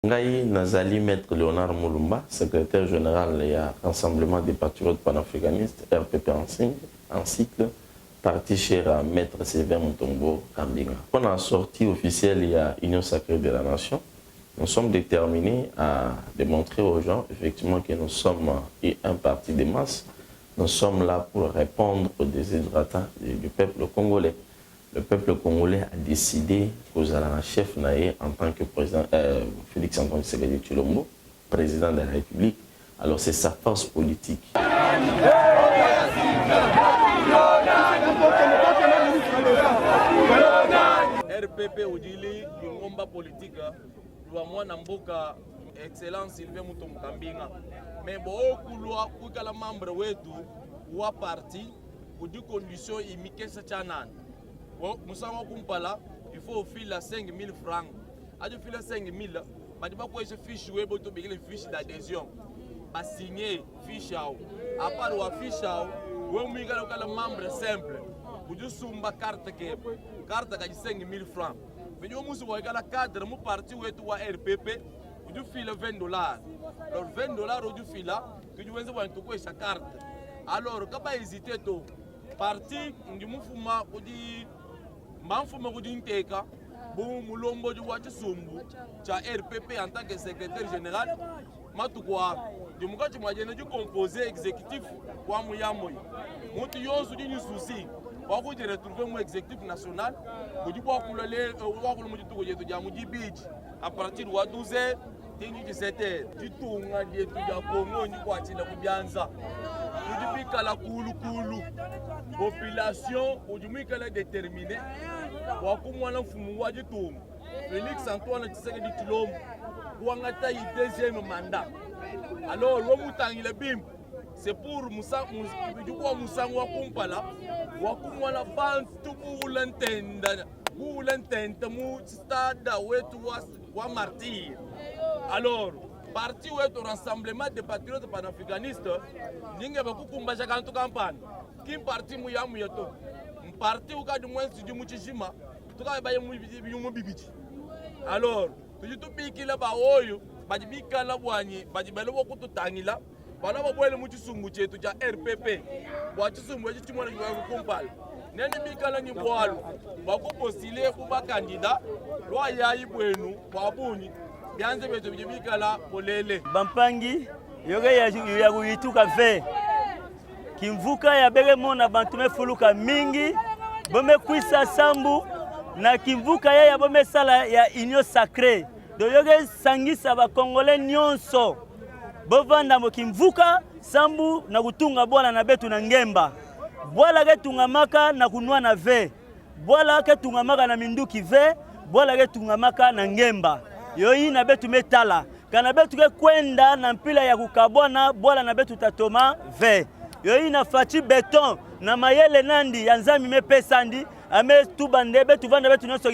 Ngai Nazali Maître Léonard Moulumba, secrétaire général du Rassemblement des patriotes panafricanistes, RPP en cycle, parti cher à Maître Sévère Mutombo Kambinga. Pour la sortie officielle, il y a Union Sacrée de la Nation. Nous sommes déterminés à démontrer aux gens effectivement que nous sommes un parti de masse. Nous sommes là pour répondre aux désiderata du peuple congolais. Le peuple congolais a décidé que la chef Naé en tant que président Félix Antoine Tshisekedi Tshilombo, président de la République. Alors c'est sa force politique. RPP Odili, Ngomba politique, moi Namboka, excellence Sylvain Mutombo Kambinga. Mais beaucoup de gens membres ou à parti, ou des conditions immiquées chanan. Moussa Kumpala, il faut filer 5 000 francs. À du filer 5 000, mais tu vas quoi ce fiche web pour les fiches d'adhésion. Pas signer fiche à part ou fiche ou un membre simple. Vous avez une carte qui est 5 000 francs. Mais vous avez un cadre, vous parti où est RPP, vous avez filé $20. Alors $20 vous avez filé, vous avez une carte. Alors, quand vous hésitez, parti, vous avez Manfuma Kudinteka, bon Mulombo du Watisumbu, RPP en tant que secrétaire général, Matukwa, du Mukati Madjane du composé exécutif, Wamuyamoy. Moutillon sous une souci, pour de retrouver mon exécutif national, vous dites quoi à partir de 12h, 17h, du tout, on a dit tout à Congo, ni quoi, tu l'as bien ça. Depuis que la population aujourd'hui qu'elle est déterminée, Félix Antoine Tshisekedi Tshilombo pour un deuxième mandat. Alors c'est pour Moussa Wakumpala Wakumwana Bantu pour l'entendre stade wa martyr. Alors parti où est au rassemblement des patriotes panafricanistes, n'inge pas kukumba chaka ntu campagne. Qui parti muya muyato, parti où du moins du muchishima, tout cas ba yumu bibiti. Alors, tu piki la ba oyo, ba bika la bwanyi, ba belo kutu tangila, bana ba boile muchisungu chetu cha RPP. Bwa chisungu echi mwana kukumpala. Nene bika la ni bwalo, ba ko postuler ku ba candidat, lwa yayi bwenu, ba buni. Bampangi yoge ya kuyituka ve kimvuka ya bele mona bantume fuluka mingi bome kwisa sambu na kimvuka ya bome sala ya Union Sacrée do yoge sangisa ba Congolais nyonso bovanda mo kimvuka sambu na kutunga bwana na betu na ngemba bwala ke tungamaka na kunwa na ve bwala ke tungamaka na minduki ve bwala ke tungamaka na ngemba yoyi na betu metala kana betu ke kwenda na mpila ya kukabwana bola na betu tatoma ve yoyi na fachi beton na mayele nandi ya nzami mepesandi ame tubande betu vanda betu nyonso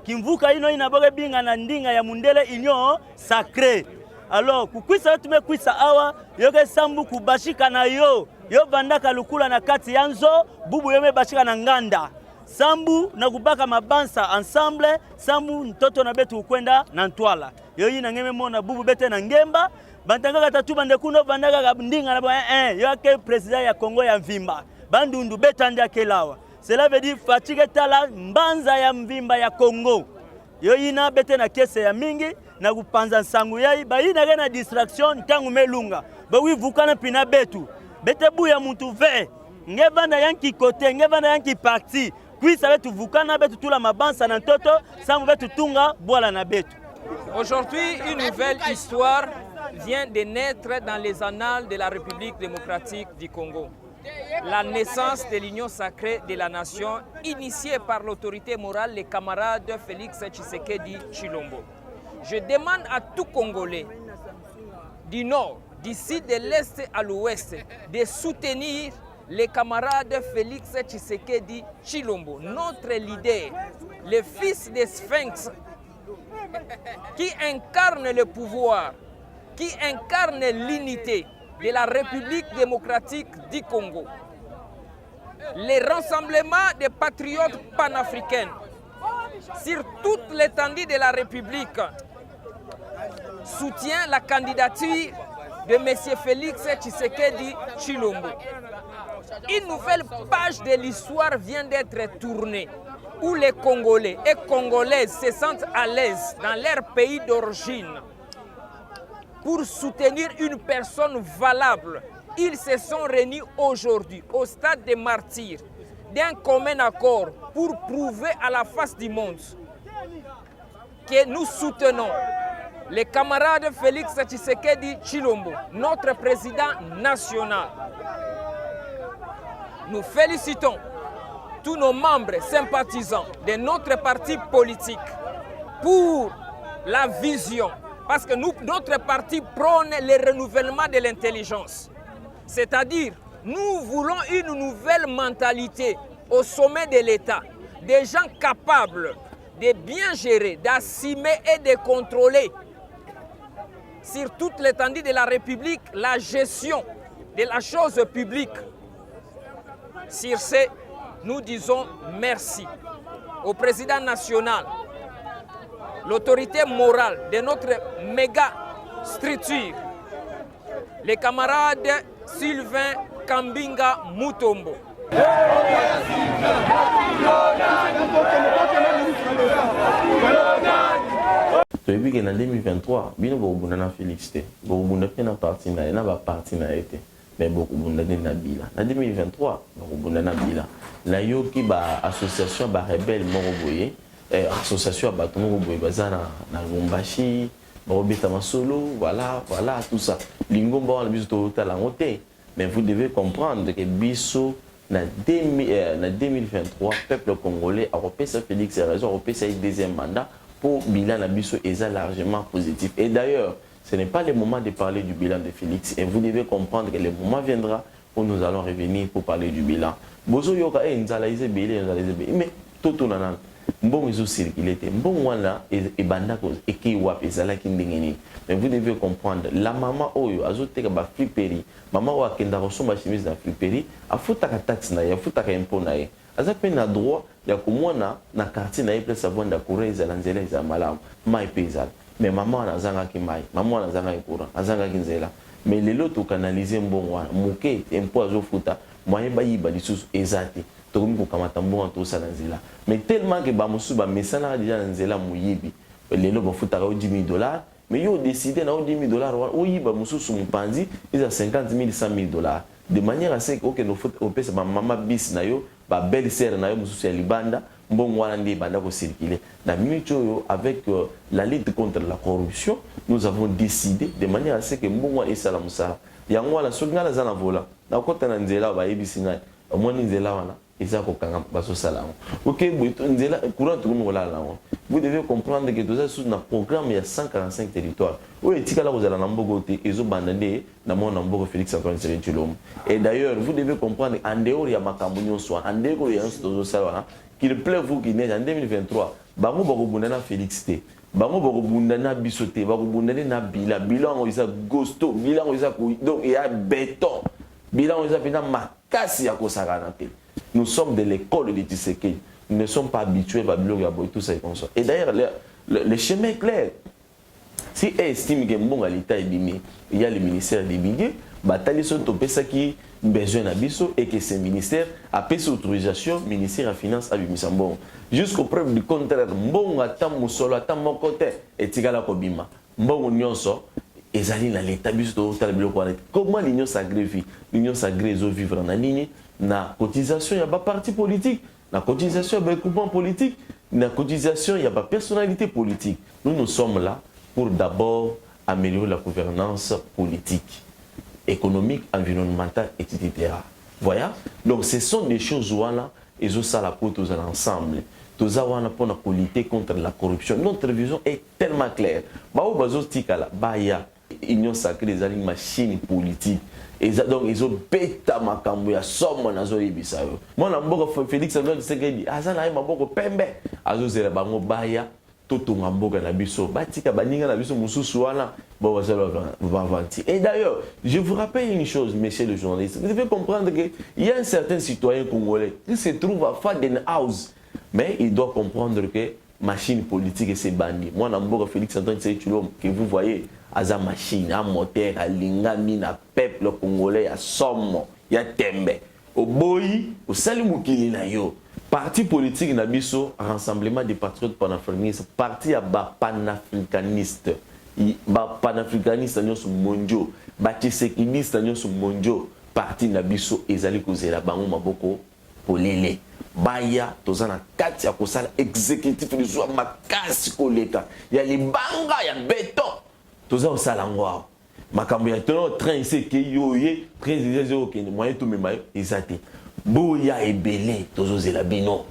kimvuka ino ina boge binga na ndinga ya mundele Union Sacrée. Alors kukwisa betu mekwisa awa yoke sambu kubashika na yo vandaka lukula na kati yanzo bubu yome bashika na nganda sambu na kubaka mabansa ensemble sambu ntoto na betu kwenda na ntwala yoyi na ngeme mona bubu bete na ngemba bantanga tatu bande kuno bandaka ndinga na yoke président ya Congo ya mvimba bandundu betanda kelawa cela veut dire fatigue tala mbanza ya mvimba ya Congo yoyi na bete na kese ya mingi na kupanza nsangu yayi bayina gena distraction tangu melunga bawi vukana pina betu bete buya muntu ve ngevanda yanki kote ngevanda yanki parti. Aujourd'hui, une nouvelle histoire vient de naître dans les annales de la République démocratique du Congo. La naissance de l'Union sacrée de la nation, initiée par l'autorité morale, les camarades Félix Tshisekedi Tshilombo. Je demande à tout Congolais, du nord, d'ici de l'est à l'ouest, de soutenir les camarades Félix Tshisekedi Tshilombo, notre leader, le fils des Sphinx, qui incarne le pouvoir, qui incarne l'unité de la République démocratique du Congo. Les rassemblements des patriotes panafricains sur toute l'étendue de la République soutient la candidature de M. Félix Tshisekedi Tshilombo. Une nouvelle page de l'histoire vient d'être tournée, où les Congolais et Congolaises se sentent à l'aise dans leur pays d'origine pour soutenir une personne valable. Ils se sont réunis aujourd'hui au stade des martyrs d'un commun accord pour prouver à la face du monde que nous soutenons les camarades Félix Tshisekedi Tshilombo, notre président national. Nous félicitons tous nos membres sympathisants de notre parti politique pour la vision, parce que notre parti prône le renouvellement de l'intelligence. C'est-à-dire, nous voulons une nouvelle mentalité au sommet de l'État, des gens capables de bien gérer, d'assumer et de contrôler sur toute l'étendue de la République la gestion de la chose publique. Sur ce, nous disons merci au président national, l'autorité morale de notre méga structure, les camarades Sylvain Kambinga Mutombo. toyebi ke na 2023 bino bokobunda na Félix te, bokobunda mpe na parti na ye na baparti na ye te, mais bokobunda nde na bila. Na 2023 bokobunda na bila. Nayoki ba-association ba-rebelle moko boye, association ya bato moko boye baza na Lubumbashi, bakobeta masolo, voilà, tout ça. Lingomba wana biso totala yango te, mais vous devez comprendre que biso na 2023 peuple congolais a repêché Félix raison, a repêché un deuxième mandat pour bilan na biso est largement positif. Et d'ailleurs, ce n'est pas le moment de parler du bilan de Félix. Et vous devez comprendre que le moment viendra où nous allons revenir pour parler du bilan. Bozo yoka nzalaise belé, mais tout nanan. Bon ils ont circulé, bon wana et bandako et qui wap ezala kindengeni. Mais vous devez comprendre la maman oyo azote ka ba fliperi, maman wa kenda resomba chemise na fliperi, afuta ka taxe na ya, afuta ka impôt na ya. Aza pe na droit ya komona na quartier na place avanda kureza la nzela za malamu, mai pezal. Mais maman anazanga ki mai, maman anazanga ikura, azanga kinzela. Mais lelo to canaliser mbongo wana, moke impôt azofuta, moyen ba yiba lisusu ezati. Mais tellement que bamusu ba mesana déjà nzela muyibi lelo bafutaka $10 000 mais yo décidé na $10 000 o yiba mususu mupanzi ils a 50 000 $100 000 de manière à ce que no faut opesa ba mama bis na yo ba belle sœur na yo mususu ya libanda mbongo wana ndi banda ko circuler na minute yo avec la lutte contre la corruption nous avons décidé de manière à ce que mbongo et sala musala yango wala songala za na vola na kota na nzela ba yebisi ngai omoni nzela wana. Vous devez comprendre que tout ça sous un programme il y a 145 territoires. Félix Antoine Tshisekedi. Et d'ailleurs, vous devez comprendre en dehors il y a Makambunyo soit en dehors il y a qu'il plaît vous qui naît en 2023. Bango bakobundana Félix T. Bango bakobundana Bisoté, bakobundana na bila, bilan ils a gosto, bilan ils a donc il y a béton. Bilan ils a pena makasi ya kosakana te. Nous sommes de l'école de Tshisekedi. Nous ne sommes pas habitués à tout ça et comme ça. Et d'ailleurs, le chemin est clair. Si elle estime que bon l'État est bimé, il y a le ministère des Bigues, bataille sur tout ça qui besoin d'abisso et que ce ministère a payé son autorisation, ministère des Finances a bimisambon. Jusqu'au preuve du contraire, bon attend mon solo, attend mon côté et tigala kobima. Bon union so. Et ça dans l'État comment l'union sacrée vit, l'union sacrée vivre en ligne. Na cotisation, il y a pas parti politique. Na cotisation, il y a pas groupement politique. Na cotisation, il y a pas personnalité politique. Nous sommes là pour d'abord améliorer la gouvernance politique, économique, environnementale, etc. Voilà. Donc ce sont des choses où ils ont ça pour tous ensemble. Tous pour lutter contre la corruption. Notre vision est tellement claire. Il y a union sacrée des machines politiques. Et donc, ils ont bêta ma cambo, ya somme na zo yebisa yo. Moi na mboko Félix Antoine Tshisekedi, azana ye maboko pembe. Azo zela bango baya toto mboka na biso. Batika baninga na biso mususu wana bo bazalo vanti. Et d'ailleurs, je vous rappelle une chose, messieurs les journalistes. Vous devez comprendre que il y a un certain citoyen congolais qui se trouve à Fadenhouse, mais il doit comprendre que machine politique et c'est bandit. Moi, je Félix Antoine Tshisekedi que vous voyez, à machine, à moteur, à lingami, à peuple congolais, à somme, à tembe. Au boy, au salimukili na yo. Parti politique na biso, rassemblement des patriotes panafricanistes, parti à bas panafricaniste. Ba panafricaniste nyonso mondio, ba tshisekidiste nyonso mondio, parti na biso ezali kozela bango maboko polele. Baya tozana kati ya kosala exécutif du soir makasi koleka. Ya libanga ya beton. Toza osala ngwa. Makambo ya tono train c'est que yoye train zéro que moyen to memayo ezate. Boya ebele tozozela bino.